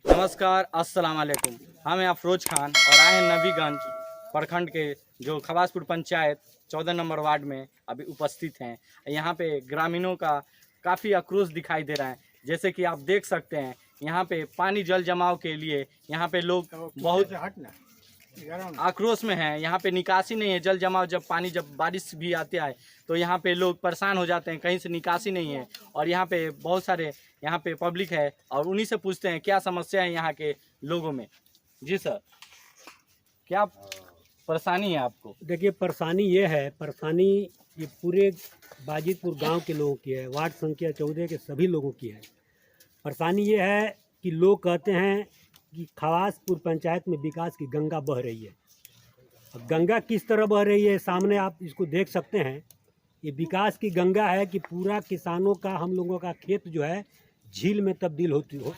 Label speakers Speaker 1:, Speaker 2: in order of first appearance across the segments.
Speaker 1: नमस्कार, अस्सलाम वालेकुम। हम हैं अफरोज खान और आए हैं नबीगंज प्रखंड के जो खवासपुर पंचायत 14 नंबर वार्ड में अभी उपस्थित हैं। यहाँ पे ग्रामीणों का काफ़ी आक्रोश दिखाई दे रहा है। जैसे कि आप देख सकते हैं, यहाँ पे पानी जल जमाव के लिए यहाँ पे लोग बहुत आक्रोश में हैं। यहाँ पे निकासी नहीं है, जल जमाव जब बारिश भी आता है तो यहाँ पे लोग परेशान हो जाते हैं, कहीं से निकासी नहीं है। और यहाँ पे बहुत सारे यहाँ पे पब्लिक है और उन्हीं से पूछते हैं क्या समस्या है यहाँ के लोगों में। जी सर, क्या परेशानी है आपको?
Speaker 2: देखिए, परेशानी ये पूरे बाजितपुर गांव के लोगों की है, वार्ड संख्या 14 के सभी लोगों की है। परेशानी ये है कि लोग कहते हैं कि खवासपुर पंचायत में विकास की गंगा बह रही है। अब गंगा किस तरह बह रही है, सामने आप इसको देख सकते हैं। ये विकास की गंगा है कि पूरा किसानों का, हम लोगों का खेत जो है झील में तब्दील होती हो।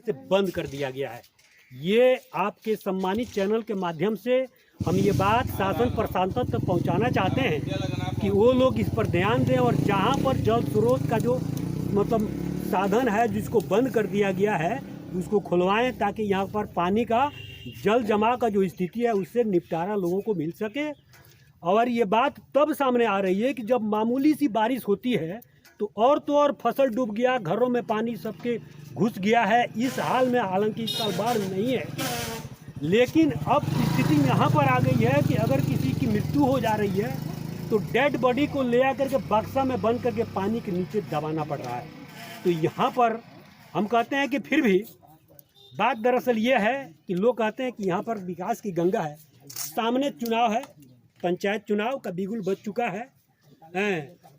Speaker 2: से बंद कर दिया गया है। ये आपके सम्मानित चैनल के माध्यम से हम ये बात शासन प्रशासन तक पहुंचाना चाहते हैं कि वो लोग इस पर ध्यान दें और जहां पर जल स्रोत का जो मतलब साधन है जिसको बंद कर दिया गया है उसको खुलवाएं, ताकि यहाँ पर पानी का जल जमाव का जो स्थिति है उससे निपटारा लोगों को मिल सके। और ये बात तब सामने आ रही है कि जब मामूली सी बारिश होती है तो और फसल डूब गया, घरों में पानी सबके घुस गया है। इस हाल में हालांकि इस साल बाढ़ नहीं है, लेकिन अब स्थिति यहाँ पर आ गई है कि अगर किसी की मृत्यु हो जा रही है तो डेड बॉडी को ले आकर के बक्सा में बंद करके पानी के नीचे दबाना पड़ रहा है। तो यहाँ पर हम कहते हैं कि फिर भी बात दरअसल ये है कि लोग कहते हैं कि यहाँ पर विकास की गंगा है। सामने चुनाव है, पंचायत चुनाव का बिगुल बज चुका है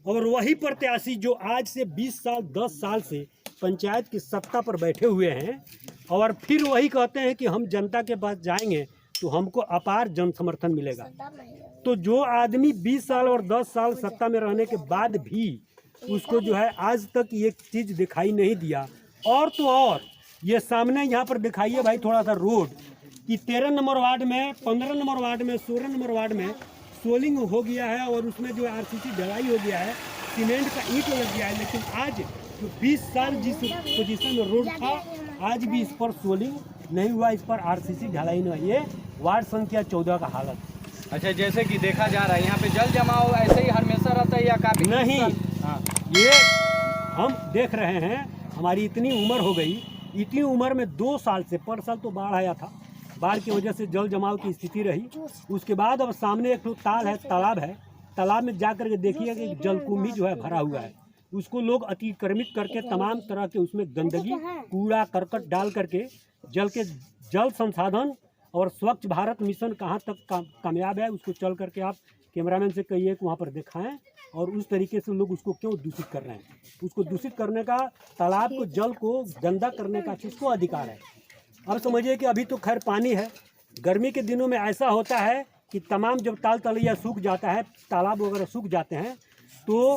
Speaker 2: और वही प्रत्याशी जो आज से 20 साल 10 साल से पंचायत की सत्ता पर बैठे हुए हैं और फिर वही कहते हैं कि हम जनता के पास जाएंगे तो हमको अपार जन समर्थन मिलेगा। तो जो आदमी 20 साल और 10 साल सत्ता में रहने के बाद भी उसको जो है आज तक ये चीज़ दिखाई नहीं दिया। और तो और ये सामने यहाँ पर दिखाइए भाई थोड़ा सा रोड कि 13 नंबर वार्ड में, 15 नंबर वार्ड में, 16 नंबर वार्ड में सोलिंग हो गया है और उसमें जो आरसीसी ढलाई हो गया है, सीमेंट का ईंट लग गया है। लेकिन आज जो 20 साल जिस पोजीशन में रोड था, आज भी इस पर सोलिंग नहीं हुआ, इस पर आरसीसी ढलाई नहीं हुई। ये वार्ड संख्या 14 का हालत।
Speaker 1: अच्छा, जैसे कि देखा जा रहा है यहाँ पे जल जमाव ऐसे ही हमेशा रहता है या काफी
Speaker 2: नहीं?
Speaker 1: हाँ,
Speaker 2: ये हम देख रहे हैं, हमारी इतनी उम्र हो गई, इतनी उम्र में 2 साल से, पर साल तो बाढ़ आया था, बाढ़ की वजह से जल जमाव की स्थिति रही। उसके बाद अब सामने एक ताल है, तालाब है, तालाब में जाकर के देखिए कि जलकुंभी जो है भरा हुआ है, उसको लोग अतिक्रमित करके तमाम तरह के उसमें गंदगी, कूड़ा करकट डाल करके जल संसाधन और स्वच्छ भारत मिशन कहाँ तक कामयाब है उसको चल करके आप कैमरामैन से कहिए कि वहाँ पर दिखाएं। और उस तरीके से लोग उसको क्यों दूषित कर रहे हैं? उसको दूषित करने का, तालाब को, जल को गंदा करने का किसको अधिकार है? अब समझिए कि अभी तो खैर पानी है, गर्मी के दिनों में ऐसा होता है कि तमाम जब ताल तलैया सूख जाता है, तालाब वगैरह सूख जाते हैं, तो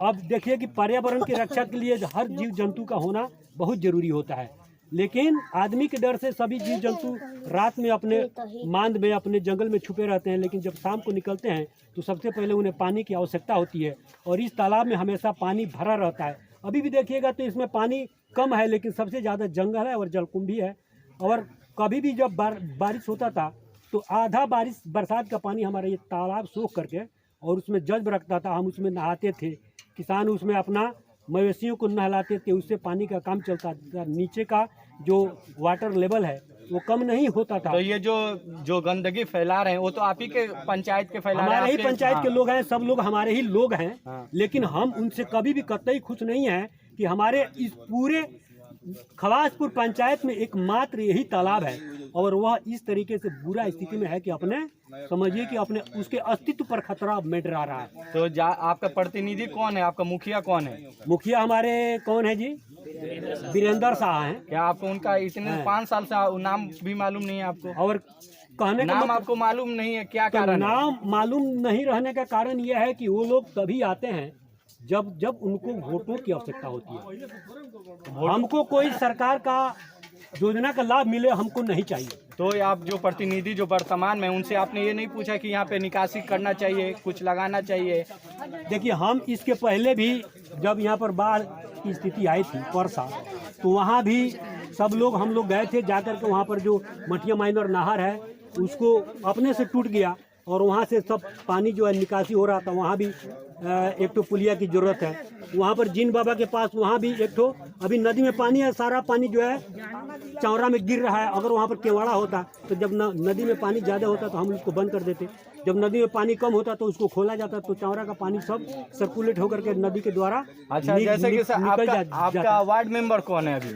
Speaker 2: अब देखिए कि पर्यावरण की रक्षा के लिए हर जीव जंतु का होना बहुत ज़रूरी होता है। लेकिन आदमी के डर से सभी जीव जंतु रात में अपने मांद में, अपने जंगल में छुपे रहते हैं, लेकिन जब शाम को निकलते हैं तो सबसे पहले उन्हें पानी की आवश्यकता होती है और इस तालाब में हमेशा पानी भरा रहता है। अभी भी देखिएगा तो इसमें पानी कम है, लेकिन सबसे ज़्यादा जंगल है और जलकुंभी है। और कभी भी जब बारिश होता था तो आधा बरसात का पानी हमारा ये तालाब सोख करके और उसमें जज्ब रखता था, हम उसमें नहाते थे, किसान उसमें अपना मवेशियों को नहलाते थे, उससे पानी का काम चलता था। नीचे का जो वाटर लेवल है वो कम नहीं होता था।
Speaker 1: तो ये जो गंदगी फैला रहे हैं वो तो आप ही के पंचायत के फैला रहे हैं,
Speaker 2: हमारे ही पंचायत के लोग हैं, सब लोग हमारे ही लोग हैं।
Speaker 1: हाँ।
Speaker 2: लेकिन हम उनसे कभी भी कतई खुश नहीं हैं कि हमारे इस पूरे खवासपुर पंचायत में एकमात्र यही तालाब है और वह इस तरीके से बुरा स्थिति में है कि अपने समझिए कि अपने उसके अस्तित्व पर खतरा मंडरा रहा है।
Speaker 1: तो आपका प्रतिनिधि कौन है, आपका मुखिया कौन है?
Speaker 2: मुखिया हमारे कौन है जी? वीरेंद्र शाह हैं।
Speaker 1: क्या आपको उनका इतने 5 साल से नाम भी मालूम नहीं है आपको?
Speaker 2: और कहने का
Speaker 1: नाम आपको मालूम नहीं है, क्या कारण?
Speaker 2: नाम मालूम नहीं रहने का कारण यह है कि वो लोग तभी आते हैं जब उनको वोटों की आवश्यकता होती है। हमको कोई सरकार का योजना का लाभ मिले हमको नहीं चाहिए।
Speaker 1: तो आप जो प्रतिनिधि जो वर्तमान में, उनसे आपने ये नहीं पूछा कि यहाँ पे निकासी करना चाहिए, कुछ लगाना चाहिए?
Speaker 2: देखिए, हम इसके पहले भी जब यहाँ पर बाढ़ की स्थिति आई थी परसा, तो वहाँ भी सब लोग हम लोग गए थे, जाकर के वहाँ पर जो मटिया माइनर नहर है उसको अपने से टूट गया और वहाँ से सब पानी जो है निकासी हो रहा था। वहाँ भी एक तो पुलिया की जरूरत है। वहाँ पर जिन बाबा के पास वहाँ भी एक तो अभी नदी में पानी है, सारा पानी जो है चौरा में गिर रहा है। अगर वहाँ पर केवाड़ा होता तो जब नदी में पानी ज़्यादा होता तो हम उसको बंद कर देते। जब नदी में पानी कम होता तो उसको खोला जाता, तो चौरा का पानी सब सर्कुलेट होकर के नदी के द्वारा
Speaker 1: अच्छा, जैसे कि आपका वार्ड मेंबर कौन है अभी?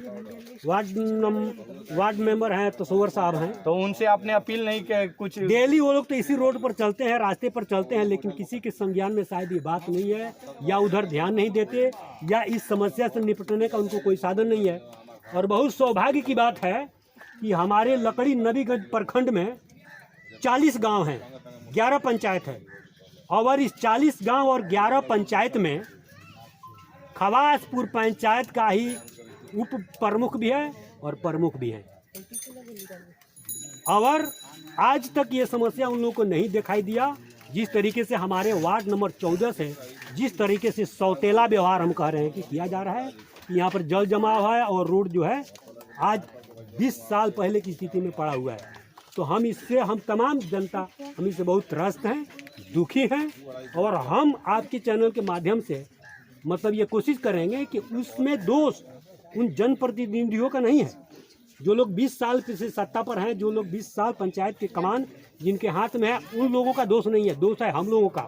Speaker 2: वार्ड मेंबर हैं तसव्वुर साहब हैं।
Speaker 1: तो उनसे आपने अपील नहीं किया कुछ?
Speaker 2: डेली वो लोग तो इसी रोड पर चलते हैं, रास्ते पर चलते हैं, लेकिन किसी के संज्ञान में शायद ये बात नहीं है, या उधर ध्यान नहीं देते, या इस समस्या से निपटने का उनको कोई साधन नहीं है। और बहुत सौभाग्य की बात है कि हमारे लकड़ी नबीगंज प्रखंड में 40 गांव हैं, 11 पंचायत है, और इस 40 गांव और 11 पंचायत में खवासपुर पंचायत का ही उप प्रमुख भी है और प्रमुख भी है। और आज तक ये समस्या उन लोगों को नहीं दिखाई दिया। जिस तरीके से हमारे वार्ड नंबर 14 से जिस तरीके से सौतेला व्यवहार हम कह रहे हैं कि किया जा रहा है, यहाँ पर जल जमाव है और रोड जो है आज 20 साल पहले की स्थिति में पड़ा हुआ है। तो हम तमाम जनता हम इससे बहुत त्रस्त हैं, दुखी हैं, और हम आपके चैनल के माध्यम से मतलब ये कोशिश करेंगे कि उसमें दोष उन जनप्रतिनिधियों का नहीं है जो लोग 20 साल से सत्ता पर हैं, जो लोग 20 साल पंचायत के कमान जिनके हाथ में है, उन लोगों का दोष नहीं है। दोष है हम लोगों का,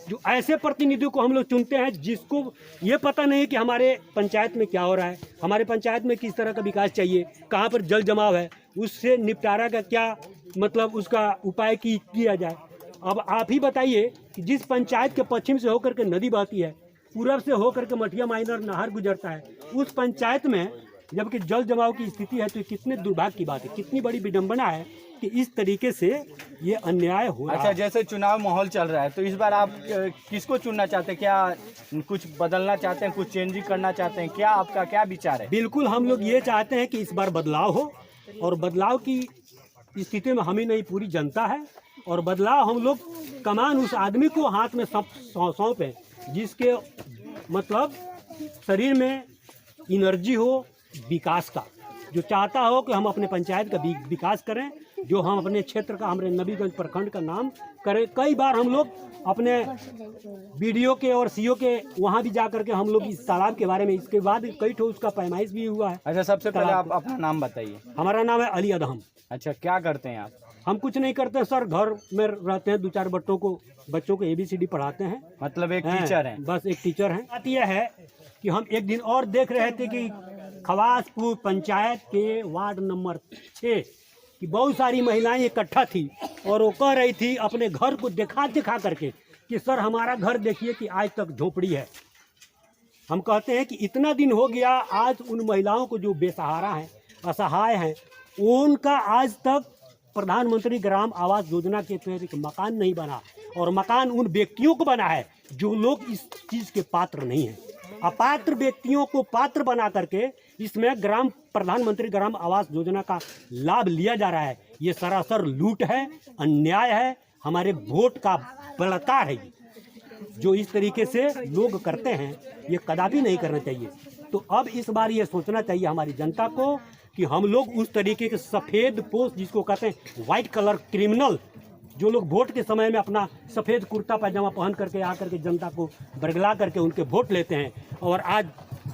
Speaker 2: जो ऐसे प्रतिनिधियों को हम लोग चुनते हैं जिसको ये पता नहीं कि हमारे पंचायत में क्या हो रहा है, हमारे पंचायत में किस तरह का विकास चाहिए, कहाँ पर जल जमाव है, उससे निपटारा का क्या मतलब उसका उपाय किया जाए। अब आप ही बताइए कि जिस पंचायत के पश्चिम से होकर के नदी बहती है, पूरब से होकर के मटिया माइनर नहर गुजरता है, उस पंचायत में जबकि जल जमाव की स्थिति है, तो ये कितने दुर्भाग्य की बात है, कितनी बड़ी विडंबना है कि इस तरीके से ये अन्याय हो रहा है।
Speaker 1: अच्छा, जैसे चुनाव माहौल चल रहा है, तो इस बार आप किसको चुनना चाहते हैं? क्या कुछ बदलना चाहते हैं, कुछ चेंजिंग करना चाहते हैं? क्या आपका क्या विचार है?
Speaker 2: बिल्कुल, हम लोग ये चाहते हैं कि इस बार बदलाव हो, और बदलाव की स्थिति में हम ही नहीं पूरी जनता है, और बदलाव हम लोग कमान उस आदमी को हाथ में सौंपें जिसके मतलब शरीर में एनर्जी हो विकास का, जो चाहता हो कि हम अपने पंचायत का विकास करें, जो हम अपने क्षेत्र का, हमारे नबीगंज प्रखंड का नाम करें। कई बार हम लोग अपने बीडीओ के और सीओ के वहाँ भी जा करके हम लोग इस तालाब के बारे में, इसके बाद कई ठो उसका पैमाइश भी हुआ है।
Speaker 1: अच्छा, सबसे पहले आप अपना नाम बताइए।
Speaker 2: हमारा नाम है अली अदहम।
Speaker 1: अच्छा, क्या करते हैं आप?
Speaker 2: हम कुछ नहीं करते सर, घर में रहते हैं, 2-4 बच्चों को ABCD पढ़ाते हैं।
Speaker 1: मतलब एक टीचर हैं?
Speaker 2: बस एक टीचर हैं। बात यह है कि हम एक दिन और देख रहे थे कि खवासपुर पंचायत के वार्ड नंबर 6 की बहुत सारी महिलाएं इकट्ठा थी, और वो कह रही थी अपने घर को दिखा करके कि सर हमारा घर देखिए कि आज तक झोपड़ी है। हम कहते हैं कि इतना दिन हो गया, आज उन महिलाओं को जो बेसहारा हैं, असहाय हैं, उनका आज तक प्रधानमंत्री ग्राम आवास योजना के तहत एक मकान नहीं बना, और मकान उन व्यक्तियों को बना है जो लोग इस चीज़ के पात्र नहीं हैं। अपात्र व्यक्तियों को पात्र बना करके इसमें प्रधानमंत्री ग्राम आवास योजना का लाभ लिया जा रहा है। ये सरासर लूट है, अन्याय है, हमारे वोट का बलात्कार है। जो इस तरीके से लोग करते हैं ये कदापि नहीं करना चाहिए। तो अब इस बार ये सोचना चाहिए हमारी जनता को कि हम लोग उस तरीके के सफ़ेद पोस्ट, जिसको कहते हैं वाइट कलर क्रिमिनल, जो लोग वोट के समय में अपना सफ़ेद कुर्ता पैजामा पहन करके आकर के जनता को बरगला करके उनके वोट लेते हैं, और आज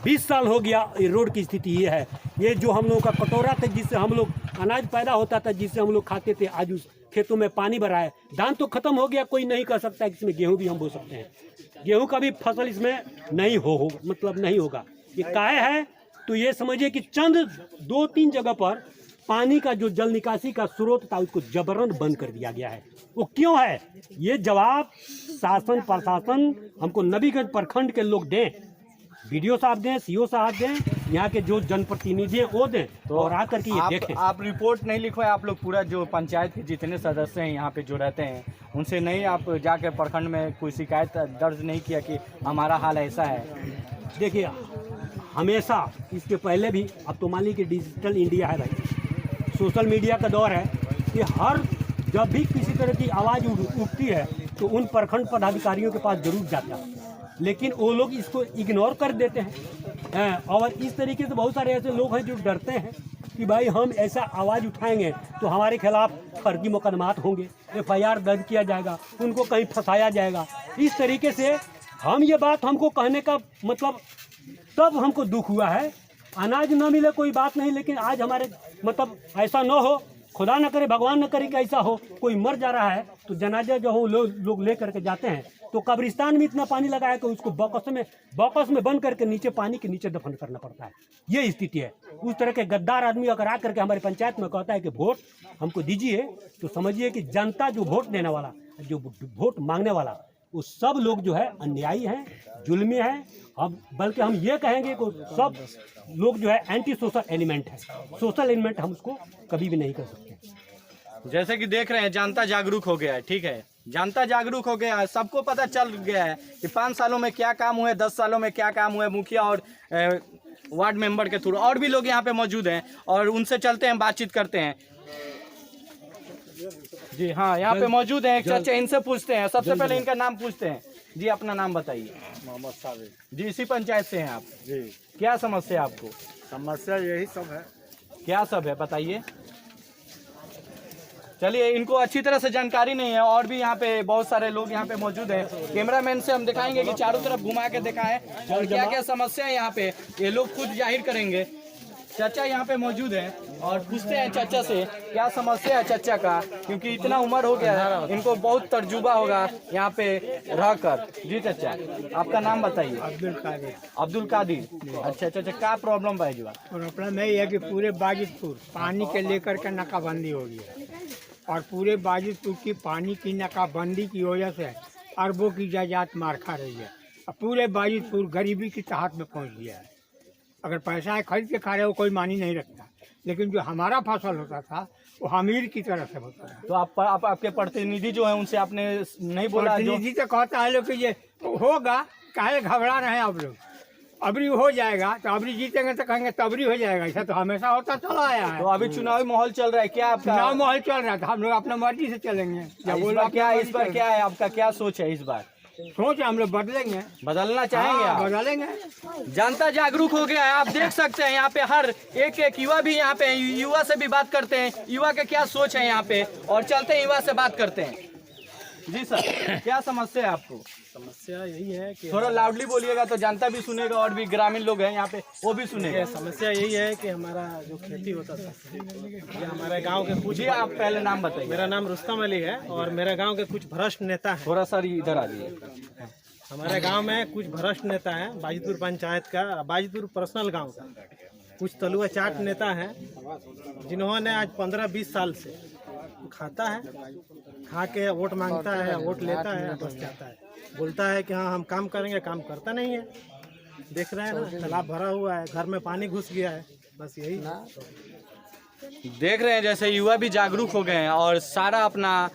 Speaker 2: 20 साल हो गया ये रोड की स्थिति ये है। ये जो हम लोगों का कटोरा था जिससे हम लोग अनाज पैदा होता था, जिससे हम लोग खाते थे, आज उस खेतों में पानी भरा है। धान तो खत्म हो गया, कोई नहीं कह सकता कि इसमें गेहूँ भी हम बो सकते हैं। गेहूँ का भी फसल इसमें नहीं मतलब नहीं होगा। ये काहे है तो ये समझिए कि चंद 2-3 जगह पर पानी का जो जल निकासी का स्रोत था उसको जबरन बंद कर दिया गया है। वो क्यों है, ये जवाब शासन प्रशासन हमको नबीगंज प्रखंड के लोग दें, BDO साहब दें, CO साहब दें, यहाँ के जो जनप्रतिनिधि हैं वो दें, तो और आकर के ये देखें।
Speaker 1: आप रिपोर्ट नहीं लिखवाए, आप लोग पूरा जो पंचायत के जितने सदस्य हैं यहाँ पे जो रहते हैं उनसे नहीं आप जाकर प्रखंड में कोई शिकायत दर्ज नहीं किया कि हमारा हाल ऐसा है?
Speaker 2: देखिए, हमेशा इसके पहले भी, अब तो मान लीजिए डिजिटल इंडिया है भाई, सोशल मीडिया का दौर है, कि हर जब भी किसी तरह की आवाज़ उठती है तो उन प्रखंड पदाधिकारियों के पास जरूर जाता है, लेकिन वो लोग इसको इग्नोर कर देते हैं। और इस तरीके से बहुत सारे ऐसे लोग हैं जो डरते हैं कि भाई हम ऐसा आवाज़ उठाएंगे तो हमारे खिलाफ फर्जी मुकदमात होंगे, FIR दर्ज किया जाएगा, उनको कहीं फंसाया जाएगा। इस तरीके से हम ये बात हमको कहने का मतलब तब हमको दुख हुआ है। अनाज न मिले कोई बात नहीं, लेकिन आज हमारे मतलब ऐसा न हो, खुदा न करे, भगवान न करे कि ऐसा हो, कोई मर जा रहा है तो जनाजा जो हो लोग ले करके जाते हैं तो कब्रिस्तान में इतना पानी लगा है कि उसको बॉक्स में बंद करके नीचे पानी के नीचे दफन करना पड़ता है। ये स्थिति है। उस तरह के गद्दार आदमी अगर आ करके हमारे पंचायत में कहता है कि वोट हमको दीजिए, तो समझिए कि जनता जो वोट देने वाला, जो वोट मांगने वाला, वो सब लोग जो है अन्यायी हैं, जुल्मी हैं। अब बल्कि हम ये कहेंगे कि सब लोग जो है एंटी सोशल एलिमेंट है। सोशल एलिमेंट हम उसको कभी भी नहीं कर सकते।
Speaker 1: जैसे कि देख रहे हैं जनता जागरूक हो गया है, ठीक है, जनता जागरूक हो गया है, सबको पता चल गया है कि 5 सालों में क्या काम हुए, 10 सालों में क्या काम हुए, मुखिया और वार्ड मेंबर के थ्रू। और भी लोग यहाँ पे मौजूद हैं और उनसे चलते हैं, बातचीत करते हैं। जी हाँ, यहाँ पे मौजूद हैं एक चाचा, इनसे पूछते हैं। सबसे पहले इनका नाम पूछते हैं। जी, अपना नाम बताइए।
Speaker 3: मोहम्मद साबिर
Speaker 1: जी, इसी पंचायत से हैं आप?
Speaker 3: जी।
Speaker 1: क्या समस्या है आपको?
Speaker 3: समस्या यही सब है।
Speaker 1: क्या सब है बताइए। चलिए, इनको अच्छी तरह से जानकारी नहीं है। और भी यहाँ पे बहुत सारे लोग यहाँ पे मौजूद हैं। कैमरामैन से हम दिखाएंगे कि चारों तरफ घुमा के दिखाएं और क्या क्या समस्या है यहाँ पे, ये लोग खुद जाहिर करेंगे। चाचा यहाँ पे मौजूद हैं और पूछते हैं चाचा से क्या समस्या है चाचा का, क्योंकि इतना उम्र हो गया है, इनको बहुत तजुर्बा होगा यहाँ पे रहकर। जी चाचा, आपका नाम बताइए।
Speaker 3: अब्दुल कादिर।
Speaker 1: अब्दुल कादिर। अच्छा चाचा, क्या प्रॉब्लम भाई जुआ?
Speaker 3: प्रॉब्लम यही है कि पूरे बाजिदपुर पानी के लेकर के नाकाबंदी हो गई है और पूरे बाजिदपुर की पानी की नाकाबंदी की वजह से अरबों की जायदाद मार खा रही है और पूरे बाजिदपुर गरीबी की तहत में पहुँच गया है। अगर पैसा है खरीद के खा रहे हो कोई मानी नहीं रखता, लेकिन जो हमारा फसल होता था वो अमीर की तरह से होता था।
Speaker 1: तो आपके प्रतिनिधि जो है उनसे आपने नहीं बोला?
Speaker 3: प्रतिनिधि तो कहता है लोग कि ये होगा, काहे घबरा रहे हैं आप लोग, अबरी हो जाएगा, तो अबरी जीतेंगे तो कहेंगे तबरी हो जाएगा। ऐसा तो हमेशा होता चला आया है।
Speaker 1: तो अभी चुनावी माहौल चल रहा है, क्या आपका
Speaker 3: चुनाव माहौल चल रहा था, हम लोग अपना मर्जी से चलेंगे।
Speaker 1: इस बार क्या है आपका, क्या सोच है इस बार?
Speaker 3: सोच हम लोग बदलेंगे,
Speaker 1: बदलना चाहेंगे आप?
Speaker 3: बदलेंगे।
Speaker 1: जनता जागरूक हो गया है, आप देख सकते हैं यहाँ पे हर एक युवा भी यहाँ पे, युवा से भी बात करते हैं, युवा का क्या सोच है यहाँ पे, और चलते हैं युवा से बात करते हैं। जी सर, क्या समस्या है आपको?
Speaker 4: समस्या यही है कि
Speaker 1: थोड़ा लाउडली बोलिएगा तो जनता भी सुनेगा और भी ग्रामीण लोग हैं यहाँ पे वो भी सुनेगा।
Speaker 4: समस्या यही है कि हमारा जो खेती होता था, ये हमारे गांव के कुछ।
Speaker 1: जी, आप पहले नाम बताइए।
Speaker 4: मेरा नाम रुस्तम अली है और मेरे गांव के कुछ भ्रष्ट नेता हैं।
Speaker 1: थोड़ा सा इधर आ जाइए।
Speaker 4: हमारे गांव में कुछ भ्रष्ट नेता हैं, बाजिदपुर पंचायत का, बाजिदपुर पर्सनल गांव का कुछ तलुआ चाट नेता हैं, जिन्होंने आज 15-20 साल से खाता है, खा के वोट मांगता है, वोट लेता है, बस जाता है, बोलता है कि हाँ हम काम करेंगे, काम करता नहीं है। देख रहे हैं ना, तालाब भरा हुआ है, घर में पानी घुस गया है, बस यही ना।
Speaker 1: देख रहे हैं जैसे युवा भी जागरूक हो गए हैं और सारा अपना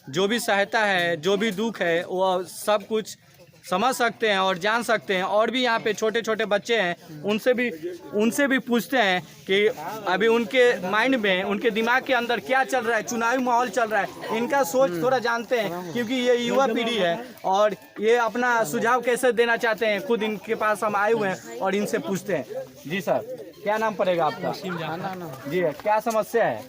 Speaker 1: जो भी सहायता है, जो भी दुख है, वो सब कुछ समझ सकते हैं और जान सकते हैं। और भी यहाँ पे छोटे छोटे बच्चे हैं, उनसे भी पूछते हैं कि अभी उनके माइंड में, उनके दिमाग के अंदर क्या चल रहा है, चुनावी माहौल चल रहा है, इनका सोच थोड़ा जानते हैं, क्योंकि ये युवा पीढ़ी है और ये अपना सुझाव कैसे देना चाहते हैं, खुद इनके पास हम आए हुए हैं और इनसे पूछते हैं। जी सर, क्या नाम पड़ेगा आपका? जी, क्या समस्या है?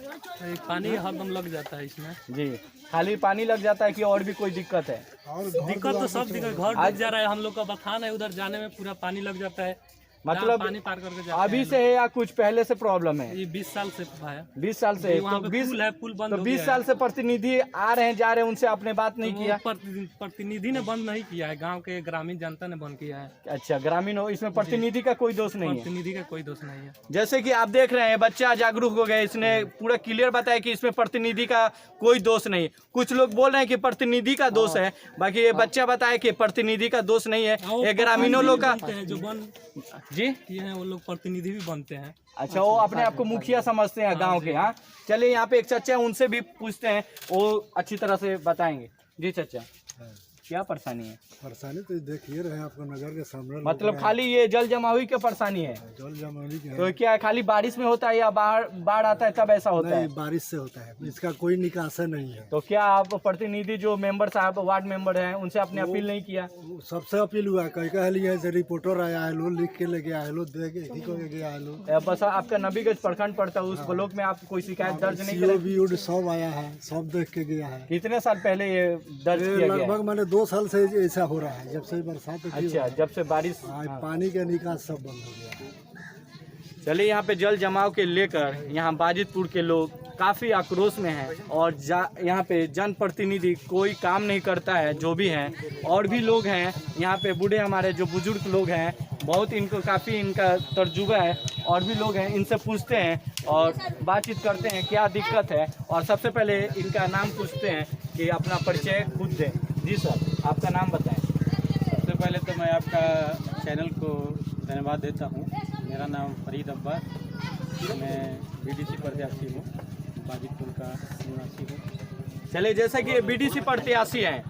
Speaker 5: पानी हरदम लग जाता है इसमें।
Speaker 1: जी, खाली पानी लग जाता है कि और भी कोई दिक्कत है?
Speaker 5: दिक्कत तो सब दिक्कत, घर डूब जा रहा है, हम लोग का बथान है, उधर जाने में पूरा पानी लग जाता है।
Speaker 1: मतलब
Speaker 5: पानी पार करके जाते
Speaker 1: अभी
Speaker 5: हैं
Speaker 1: से है या कुछ पहले से प्रॉब्लम है?
Speaker 5: ये 20 साल से है।
Speaker 1: 20 साल से है?
Speaker 5: वहाँ
Speaker 1: तो
Speaker 5: पे
Speaker 1: 20
Speaker 5: पुल है, पुल बंद
Speaker 1: तो
Speaker 5: हो
Speaker 1: 20
Speaker 5: गया
Speaker 1: साल से प्रतिनिधि आ रहे हैं जा रहे हैं, उनसे आपने बात नहीं किया?
Speaker 5: प्रतिनिधि ने बंद नहीं किया है, गांव के ग्रामीण जनता ने बंद किया है।
Speaker 1: अच्छा, ग्रामीण हो, इसमें प्रतिनिधि का कोई दोष नहीं है?
Speaker 5: प्रतिनिधि का कोई दोष नहीं है।
Speaker 1: जैसे कि आप देख रहे हैं बच्चा जागरूक हो गया, इसने पूरा क्लियर बताया कि इसमें प्रतिनिधि का कोई दोष नहीं। कुछ लोग बोल रहे हैं कि प्रतिनिधि का दोष है, बाकी ये बच्चा बताया कि प्रतिनिधि का दोष नहीं है, ये ग्रामीणों लोग का।
Speaker 5: जो बंद
Speaker 1: जी
Speaker 5: किए हैं वो लोग प्रतिनिधि भी बनते हैं।
Speaker 1: अच्छा, वो अपने आप को मुखिया समझते हैं गांव के। हाँ, चलिए यहाँ पे एक चाचा है, उनसे भी पूछते हैं, वो अच्छी तरह से बताएंगे। जी चाचा, क्या परेशानी है?
Speaker 6: परेशानी तो देखिए रहे आपको नगर के सामने
Speaker 1: मतलब खाली ये जल जमावी की परेशानी है?
Speaker 6: जल जमाने की
Speaker 1: तो क्या खाली बारिश में होता है या बाढ़ आता है तब ऐसा होता है?
Speaker 6: नहीं, बारिश से होता है, इसका कोई निकास नहीं है।
Speaker 1: तो क्या आप प्रतिनिधि जो मेंबर साहब वार्ड मेंबर हैं उनसे आपने अपील नहीं किया?
Speaker 6: सबसे अपील हुआ कहीं कह लिया जैसे रिपोर्टर आया है, लो लिख के ले गया है, लो दे के इसी को ले गया है, लो
Speaker 1: बस आपका नबीगंज प्रखंड पड़ता है, उस ब्लॉक में आप कोई शिकायत दर्ज नहीं करें?
Speaker 6: COB सब आया है, सब देख के गया है।
Speaker 1: कितने साल पहले ये दर्ज किया गया है?
Speaker 6: लगभग मैंने 2 साल से ऐसा हो रहा है, जब से बरसात हुई
Speaker 1: अच्छा,
Speaker 6: है।
Speaker 1: जब से बारिश।
Speaker 6: पानी का निकास सब बंद हो गया है।
Speaker 1: चलिए, यहाँ पे जल जमाव के लेकर यहाँ बाजितपुर के लोग काफ़ी आक्रोश में हैं और यहाँ पे जनप्रतिनिधि कोई काम नहीं करता है। जो भी हैं और भी लोग हैं यहाँ पे, बूढ़े हमारे जो बुजुर्ग लोग हैं, बहुत इनको काफ़ी इनका तजुर्बा है, और भी लोग हैं, इनसे पूछते हैं और बातचीत करते हैं क्या दिक्कत है। और सबसे पहले इनका नाम पूछते हैं कि अपना परिचय खुद दें। जी सर, आपका नाम बताएं।
Speaker 7: सबसे पहले तो मैं आपका चैनल को धन्यवाद देता हूँ। मेरा नाम फरीद अब्बास, मैं BDC प्रत्याशी हूँ, बाजितपुर का निवासी हूँ।
Speaker 1: चलिए, जैसे कि BDC प्रत्याशी हैं,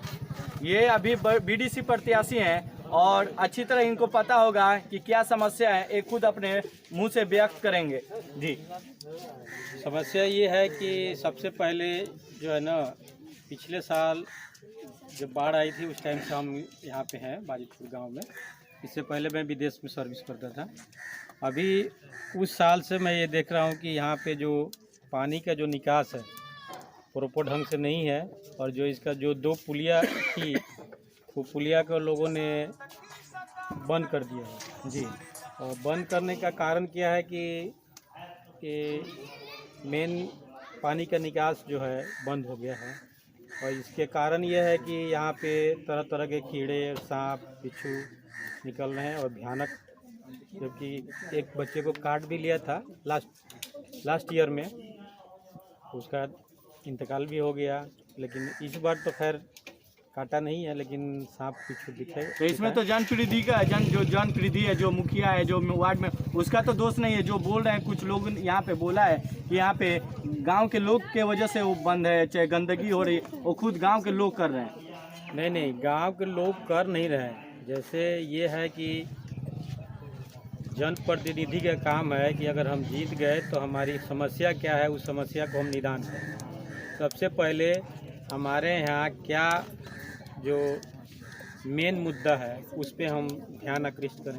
Speaker 1: ये अभी BDC प्रत्याशी हैं और अच्छी तरह इनको पता होगा कि क्या समस्या है, एक खुद अपने मुंह से व्यक्त करेंगे। जी,
Speaker 7: समस्या ये है कि सबसे पहले जो है ना, पिछले साल जब बाढ़ आई थी उस टाइम से हम यहाँ पे हैं बाजितपुर गांव में। इससे पहले मैं विदेश में सर्विस करता था। अभी उस साल से मैं ये देख रहा हूँ कि यहाँ पे जो पानी का जो निकास है प्रॉपर ढंग से नहीं है, और जो इसका जो 2 पुलिया थी वो पुलिया को लोगों ने बंद कर दिया है। जी, और बंद करने का कारण क्या है कि मेन पानी का निकास जो है बंद हो गया है, और इसके कारण ये है कि यहाँ पे तरह तरह के कीड़े, सांप, बिच्छू निकल रहे हैं और भयानक, जबकि एक बच्चे को काट भी लिया था लास्ट ईयर में, उसका इंतकाल भी हो गया। लेकिन इस बार तो खैर काटा नहीं है, लेकिन सांप बिच्छू दिखे।
Speaker 1: तो इसमें तो जनप्रतिनिधि का जो जनप्रतिनिधि है, जो मुखिया है, जो वार्ड में, उसका तो दोष नहीं है। जो बोल रहे हैं, कुछ लोग यहाँ पे बोला है कि यहाँ पे गांव के लोग के वजह से वो बंद है, चाहे गंदगी हो रही है, वो खुद गांव के लोग कर रहे हैं।
Speaker 7: नहीं, गांव के लोग कर नहीं रहे हैं। जैसे ये है कि जनप्रतिनिधि का काम है कि अगर हम जीत गए तो हमारी समस्या क्या है, उस समस्या को हम निदान करें। सबसे पहले हमारे यहाँ क्या जो मेन मुद्दा है उस पे हम ध्यान आकृष्ट करें,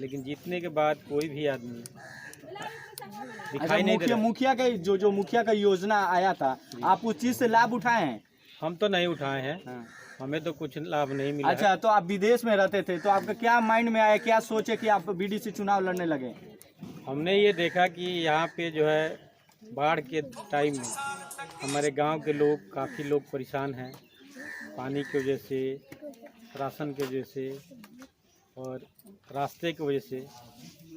Speaker 7: लेकिन जीतने के बाद कोई भी आदमी दिखाई नहीं दे रहा।
Speaker 1: मुखिया का जो मुखिया का योजना आया था, आप उस चीज से लाभ उठाए हैं?
Speaker 7: हम तो नहीं उठाए हैं।
Speaker 1: हाँ।
Speaker 7: हमें तो कुछ लाभ नहीं मिला।
Speaker 1: अच्छा, तो आप विदेश में रहते थे, तो आपका क्या माइंड में आया, क्या सोचे कि आप BDC चुनाव लड़ने लगे?
Speaker 7: हमने ये देखा कि यहाँ पे जो है बाढ़ के टाइम में हमारे गांव के लोग, काफ़ी लोग परेशान हैं, पानी की वजह से, राशन की वजह से और रास्ते की वजह से।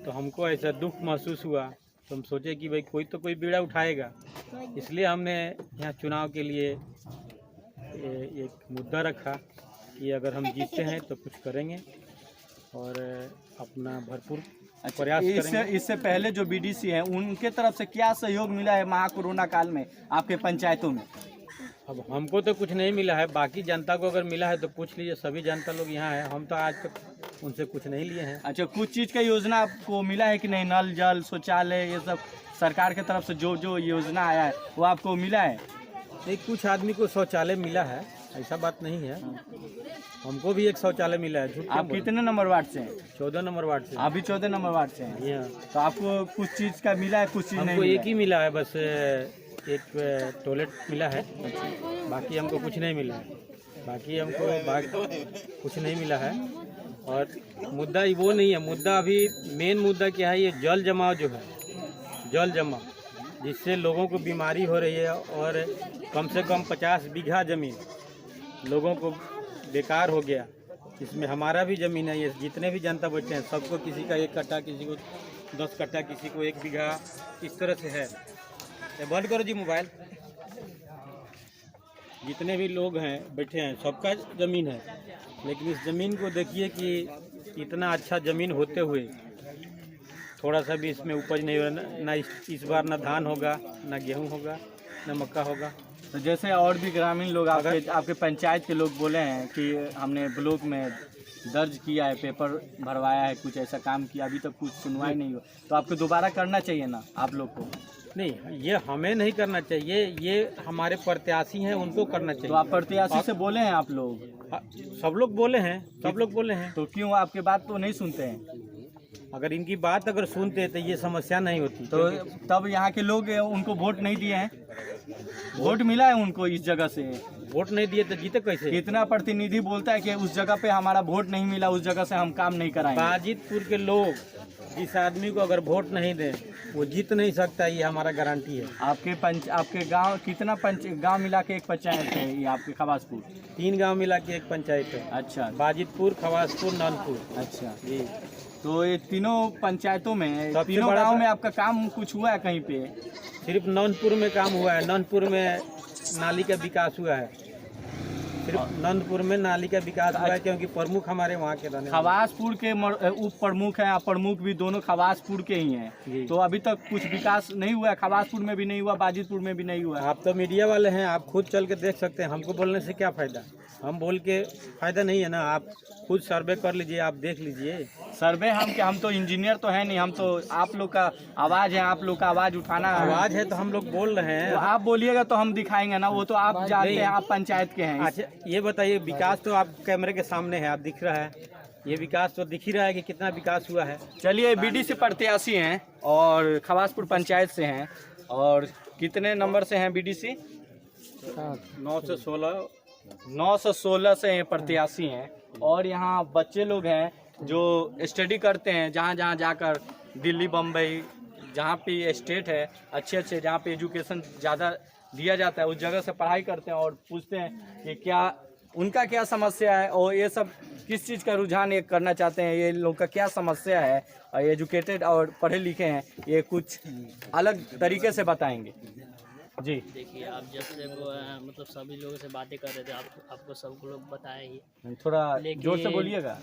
Speaker 7: तो हमको ऐसा दुख महसूस हुआ, तो हम सोचे कि भाई कोई तो कोई बीड़ा उठाएगा, इसलिए हमने यहाँ चुनाव के लिए एक मुद्दा रखा कि अगर हम जीतते हैं तो कुछ करेंगे और अपना भरपूर प्रयास करेंगे।
Speaker 1: इससे पहले जो BDC हैं, उनके तरफ से क्या सहयोग मिला है महाकोरोना काल में आपके पंचायतों में?
Speaker 7: अब हमको तो कुछ नहीं मिला है, बाकी जनता को अगर मिला है तो पूछ लीजिए, सभी जनता लोग यहाँ हैं। हम तो आज तक उनसे कुछ नहीं लिए हैं।
Speaker 1: अच्छा, कुछ चीज़ का योजना आपको मिला है कि नहीं? नल जल शौचालय, ये सब सरकार की तरफ से जो योजना आया है वो आपको मिला है?
Speaker 7: नहीं, कुछ आदमी को शौचालय मिला है, ऐसा बात नहीं है। हमको भी एक शौचालय मिला है। झूठ
Speaker 1: आप कितने नंबर वार्ड से हैं?
Speaker 7: 14 नंबर वार्ड से।
Speaker 1: आप भी 14 नंबर वार्ड से हैं?
Speaker 7: यहाँ
Speaker 1: तो आपको कुछ चीज़ का मिला है, कुछ चीज़ नहीं
Speaker 7: हमको
Speaker 1: मिला
Speaker 7: एक ही मिला है, बस एक टॉयलेट मिला है, बाकी हमको कुछ नहीं मिला है। कुछ नहीं मिला है। और मुद्दा वो नहीं है, मुद्दा अभी मेन मुद्दा क्या है, ये जल जमाव जो है, जल जमाव जिससे लोगों को बीमारी हो रही है, और कम से कम 50 बीघा ज़मीन लोगों को बेकार हो गया। इसमें हमारा भी ज़मीन है, ये जितने भी जनता बैठे हैं सबको, किसी का 1 कट्टा, किसी को 10 कट्टा, किसी को 1 बीघा, इस तरह से है। बंद करो जी मोबाइल। जितने भी लोग हैं बैठे हैं सबका ज़मीन है, लेकिन इस ज़मीन को देखिए कि इतना अच्छा ज़मीन होते हुए थोड़ा सा भी इसमें उपज नहीं हो रहा। ना इस बार ना धान होगा, ना गेहूं होगा, ना मक्का होगा।
Speaker 1: तो जैसे और भी ग्रामीण लोग आपके पंचायत के लोग बोले हैं कि हमने ब्लॉक में दर्ज किया है, पेपर भरवाया है, कुछ ऐसा काम किया, अभी तक कुछ सुनवाई नहीं हुआ, तो आपको दोबारा करना चाहिए ना आप लोग को?
Speaker 7: नहीं, ये हमें नहीं करना चाहिए, ये हमारे प्रत्याशी हैं, उनको करना चाहिए।
Speaker 1: तो आप प्रत्याशी से बोले हैं आप लोग?
Speaker 7: सब लोग बोले हैं, सब लोग बोले हैं।
Speaker 1: तो क्यों आपके बात तो नहीं सुनते हैं?
Speaker 7: अगर इनकी बात अगर सुनते तो ये समस्या नहीं होती।
Speaker 1: तो तब यहाँ के लोग उनको वोट नहीं दिए हैं? वोट मिला है उनको इस जगह से?
Speaker 7: वोट नहीं दिए तो जीते कैसे?
Speaker 1: कितना प्रतिनिधि बोलता है कि उस जगह पे हमारा वोट नहीं मिला, उस जगह से हम काम नहीं कराएंगे?
Speaker 7: बाजितपुर के लोग जिस आदमी को अगर वोट नहीं दें वो जीत नहीं सकता, ये हमारा गारंटी है।
Speaker 1: आपके गांव कितना गांव मिला के एक पंचायत है ये आपके खवासपुर?
Speaker 7: 3 गांव मिला के एक पंचायत है।
Speaker 1: अच्छा,
Speaker 7: बाजितपुर, खवासपुर, नानपुर।
Speaker 1: अच्छा
Speaker 7: जी।
Speaker 1: तो ये तीनों पंचायतों में,
Speaker 7: सबसे
Speaker 1: तीनों
Speaker 7: बड़ा
Speaker 1: गांव में आपका काम कुछ हुआ है कहीं पे?
Speaker 7: सिर्फ नौनपुर में काम हुआ है। नौनपुर में नाली का विकास हुआ है, सिर्फ नंदपुर में नाली का विकास हुआ है, क्योंकि प्रमुख हमारे वहाँ के रहने वाले।
Speaker 1: खवासपुर के उप प्रमुख हैं, प्रमुख भी दोनों खवासपुर के ही हैं, तो अभी तक कुछ विकास नहीं हुआ है। खवासपुर में भी नहीं हुआ, बाजितपुर में भी नहीं हुआ।
Speaker 7: आप तो मीडिया वाले हैं, आप खुद चल के देख सकते हैं, हमको बोलने से क्या फ़ायदा? हम बोल के फ़ायदा नहीं है ना, आप खुद सर्वे कर लीजिए, आप देख लीजिए।
Speaker 1: सर्वे हम तो इंजीनियर तो है नहीं, हम तो आप लोग का आवाज़ है, आप लोग का आवाज़ उठाना
Speaker 7: आवाज़ है तो हम लोग बोल रहे हैं।
Speaker 1: तो आप बोलिएगा तो हम दिखाएंगे ना, वो तो आप जानते हैं, आप पंचायत के हैं।
Speaker 7: अच्छा ये बताइए, विकास तो आप कैमरे के सामने है, आप दिख रहा है, ये विकास तो दिख ही रहा है कि कितना विकास हुआ है।
Speaker 1: चलिए, बीडीसी प्रत्याशी हैं और खवासपुर पंचायत से हैं, और कितने नंबर से हैं बीडीसी? 9 से 16 से हैं, प्रत्याशी हैं। और यहाँ बच्चे लोग हैं जो स्टडी करते हैं, जहाँ जहाँ जाकर दिल्ली, बम्बई, जहाँ पे स्टेट है अच्छे जहाँ पे एजुकेशन ज़्यादा दिया जाता है, उस जगह से पढ़ाई करते हैं और पूछते हैं कि क्या उनका क्या समस्या है, और ये सब किस चीज़ का रुझान ये करना चाहते हैं, ये लोग का क्या समस्या है, और एजुकेटेड और पढ़े लिखे हैं, ये कुछ अलग तरीके से बताएंगे। जी
Speaker 8: देखिए, आप जब से मतलब सभी लोगों से बातें कर रहे थे, आपको सब लोग बताए ही।
Speaker 1: थोड़ा जोर से बोलिएगा।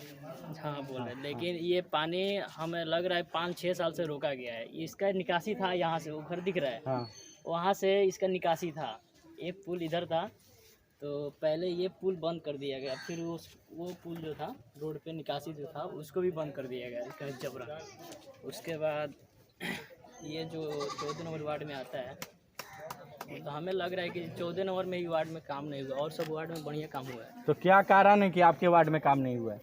Speaker 8: हाँ बोल रहे, लेकिन ये पानी हमें लग रहा है 5-6 साल से रोका गया है। इसका निकासी था यहाँ से, वो घर दिख रहा है,
Speaker 1: हाँ।
Speaker 8: वहाँ से इसका निकासी था। एक पुल इधर था, तो पहले ये पुल बंद कर दिया गया, फिर वो पुल जो था रोड पे निकासी जो था उसको भी बंद कर दिया गया, इसका जबरा। उसके बाद ये जो 14 नंबर वार्ड में आता है, तो हमें लग रहा है कि 14 नंबर में ही वार्ड में काम नहीं हुआ, और सब वार्ड में बढ़िया काम हुआ है।
Speaker 1: तो क्या कारण है कि आपके वार्ड में काम नहीं हुआ है?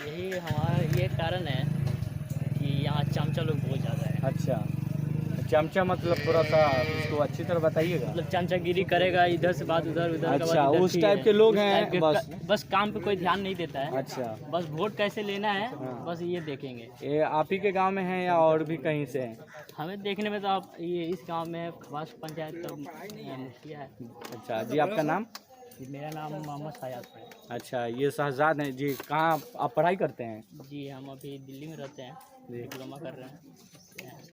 Speaker 8: यही हमारा ये कारण है कि यहाँ चमचा लोग बहुत ज़्यादा है।
Speaker 1: अच्छा, चमचा मतलब थोड़ा सा इसको अच्छी तरह बताइएगा।
Speaker 8: मतलब चमचागिरी करेगा, इधर से बात उधर, उधर का
Speaker 1: अच्छा,
Speaker 8: बात इधर,
Speaker 1: उस
Speaker 8: ठीक
Speaker 1: टाइप
Speaker 8: है।
Speaker 1: के लोग
Speaker 8: उस
Speaker 1: हैं,
Speaker 8: टाइप के
Speaker 1: बस।
Speaker 8: बस काम पे कोई ध्यान नहीं देता है।
Speaker 1: अच्छा,
Speaker 8: बस वोट कैसे लेना है,
Speaker 1: हाँ।
Speaker 8: बस ये देखेंगे।
Speaker 1: ये आप ही के गांव में हैं या और भी कहीं से हैं?
Speaker 8: हमें देखने में तो आप ये इस गांव में खवास पंचायत का मुखिया है।
Speaker 1: अच्छा जी, आपका नाम?
Speaker 8: मेरा नाम मोहम्मद सयाद है।
Speaker 1: अच्छा, ये शहजाद हैं जी। कहाँ आप पढ़ाई करते हैं?
Speaker 8: जी, हम अभी दिल्ली में रहते हैं, डिप्लोमा कर रहे हैं।